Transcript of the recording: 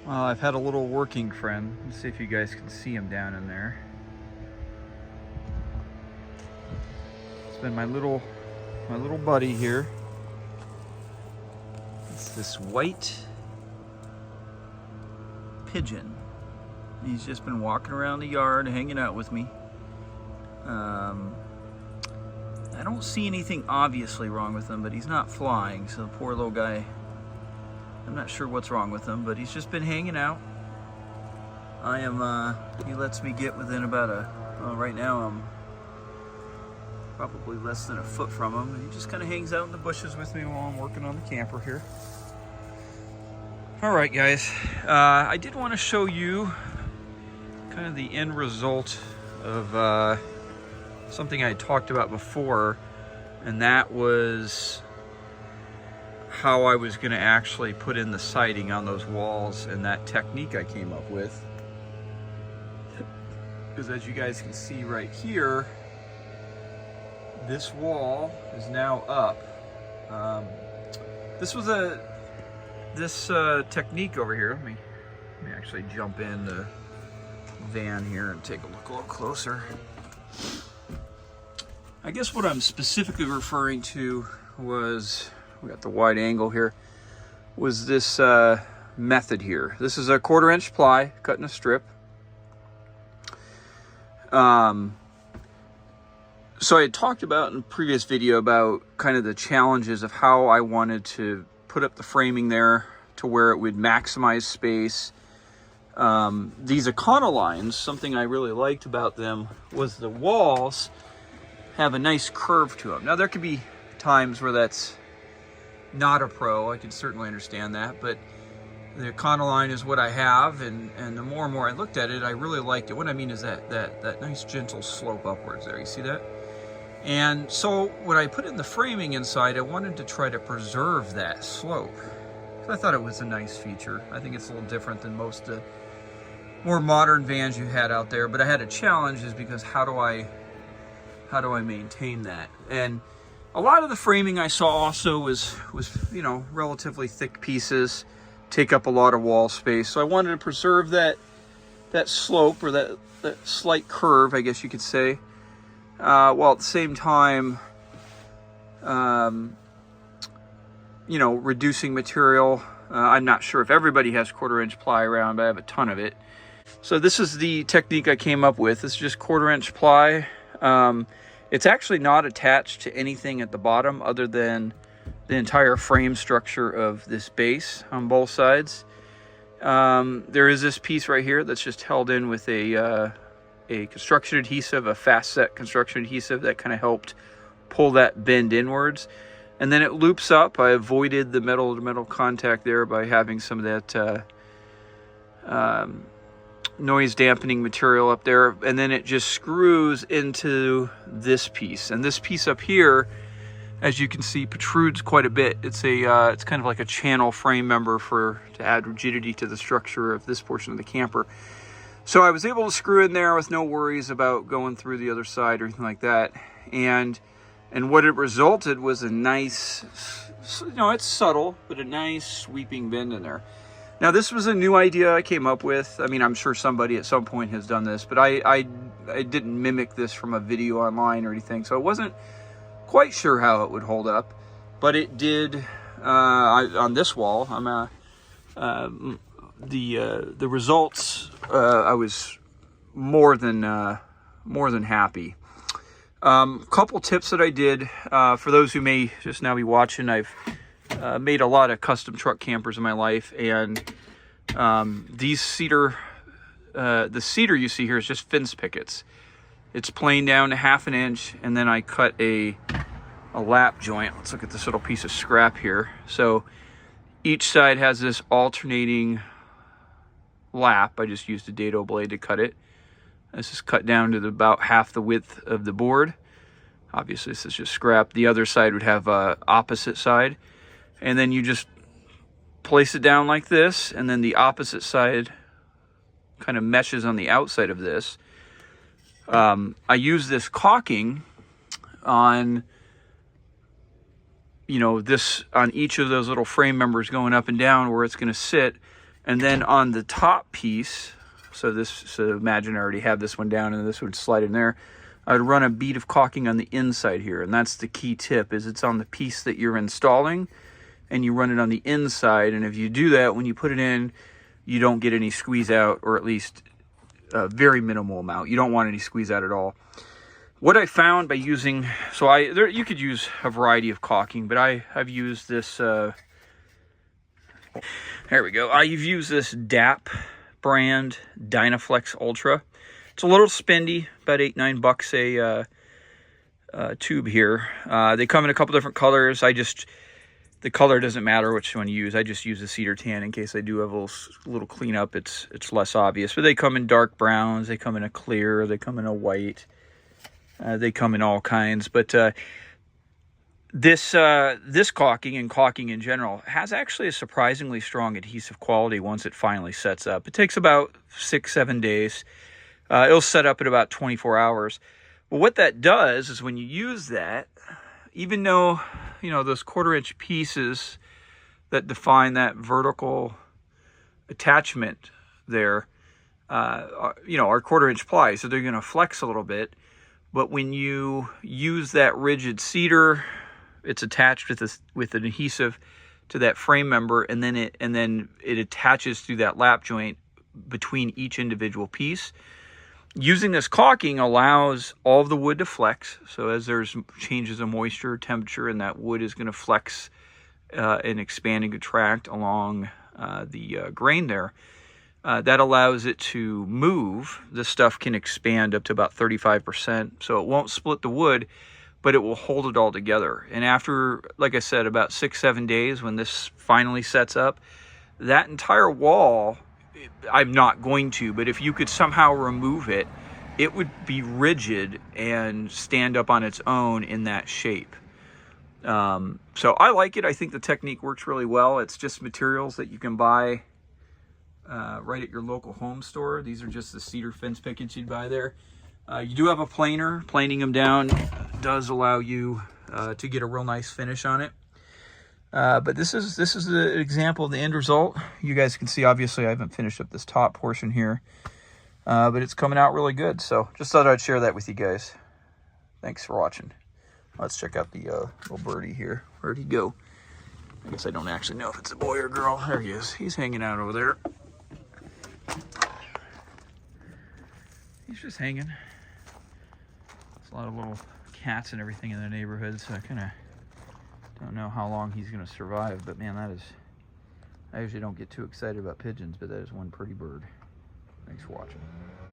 Well, I've had a little working friend. Let's see if you guys can see him down in there. It's been my little buddy here. It's this white pigeon. He's just been walking around the yard, hanging out with me. I don't see anything obviously wrong with him, but he's not flying, so the poor little guy, I'm not sure what's wrong with him, but he's just been hanging out. He lets me get within about right now I'm probably less than a foot from him, and he just kind of hangs out in the bushes with me while I'm working on the camper here. All right, guys, I did want to show you kind of the end result of something I had talked about before, and that was how I was going to actually put in the siding on those walls and that technique I came up with. Because as you guys can see right here, this wall is now up. This technique over here, let me actually jump in the van here and take a look a little closer. I guess what I'm specifically referring to was, we got the wide angle here, was this method here. This is a 1/4 inch ply cut in a strip. So I had talked about in a previous video about kind of the challenges of how I wanted to put up the framing there to where it would maximize space. These Econolines, something I really liked about them was the walls have a nice curve to them. Now there could be times where that's not a pro, I can certainly understand that, but the Econoline is what I have, and the more and more I looked at it, I really liked it. What I mean is that nice gentle slope upwards there, you see that? And so when I put in the framing inside, I wanted to try to preserve that slope. I thought it was a nice feature. I think it's a little different than most more modern vans you had out there, but I had a challenge is because how do I maintain that? And a lot of the framing I saw also was you know, relatively thick pieces, take up a lot of wall space. So I wanted to preserve that slope, or that slight curve, I guess you could say, while at the same time, you know, reducing material. I'm not sure if everybody has 1/4 inch ply around, but I have a ton of it. So this is the technique I came up with. It's just 1/4 inch ply. It's actually not attached to anything at the bottom other than the entire frame structure of this base on both sides. There is this piece right here that's just held in with a construction adhesive, a fast set construction adhesive that kind of helped pull that bend inwards. And then it loops up. I avoided the metal to metal contact there by having some of that noise dampening material up there, and then it just screws into this piece. And this piece up here, as you can see, protrudes quite a bit. It's it's kind of like a channel frame member to add rigidity to the structure of this portion of the camper. So I was able to screw in there with no worries about going through the other side or anything like that. And what it resulted was a nice, you know, it's subtle, but a nice sweeping bend in there. Now this was a new idea I came up with. I mean, I'm sure somebody at some point has done this, but I didn't mimic this from a video online or anything, so I wasn't quite sure how it would hold up, but it did. On this wall, the results, I was more than happy. Couple tips that I did for those who may just now be watching. I've made a lot of custom truck campers in my life, and these Cedar, the Cedar you see here is just fence pickets. It's planed down to 1/2 inch, and then I cut a lap joint. Let's look at this little piece of scrap here. So each side has this alternating lap. I just used a dado blade to cut it. This is cut down to about half the width of the board. Obviously this is just scrap. The other side would have opposite side. And then you just place it down like this, and then the opposite side kind of meshes on the outside of this. I use this caulking on, you know, this on each of those little frame members going up and down where it's going to sit, And then on the top piece, so imagine I already have this one down and this would slide in there. I would run a bead of caulking on the inside here, and that's the key tip, is it's on the piece that you're installing, and you run it on the inside. And if you do that, when you put it in, you don't get any squeeze out, or at least a very minimal amount. You don't want any squeeze out at all. What I found by using, you could use a variety of caulking, but I've used this, there we go. I've used this DAP brand Dynaflex Ultra. It's a little spendy, about $8-9 a tube here. They come in a couple different colors. The color doesn't matter which one you use. I just use the Cedar Tan in case I do have a little cleanup. It's less obvious. But they come in dark browns. They come in a clear. They come in a white. They come in all kinds. But this caulking and caulking in general has actually a surprisingly strong adhesive quality once it finally sets up. It takes about 6-7 days. It'll set up in about 24 hours. But what that does is when you use that, even though, you know, those 1/4-inch pieces that define that vertical attachment there, are 1/4-inch ply, so they're going to flex a little bit. But when you use that rigid cedar, it's attached with an adhesive to that frame member, and then it attaches through that lap joint between each individual piece. Using this caulking allows all of the wood to flex. So as there's changes of moisture, temperature, and that wood is going to flex and expand and contract along the grain there. That allows it to move. This stuff can expand up to about 35%. So it won't split the wood, but it will hold it all together. And after, like I said, about 6-7 days, when this finally sets up, that entire wall, I'm not going to, but if you could somehow remove it, it would be rigid and stand up on its own in that shape. So I like it. I think the technique works really well. It's just materials that you can buy right at your local home store. These are just the cedar fence pickets you'd buy there. You do have a planer. Planing them down does allow you to get a real nice finish on it. But this is the example of the end result. You guys can see, obviously, I haven't finished up this top portion here, but it's coming out really good. So just thought I'd share that with you guys. Thanks for watching. Let's check out the little birdie here. Where'd he go? I guess I don't actually know if it's a boy or girl. There he is. He's hanging out over there. He's just hanging. There's a lot of little cats and everything in the neighborhood, so I kind of don't know how long he's going to survive. But man, I usually don't get too excited about pigeons, but that is one pretty bird. Thanks for watching.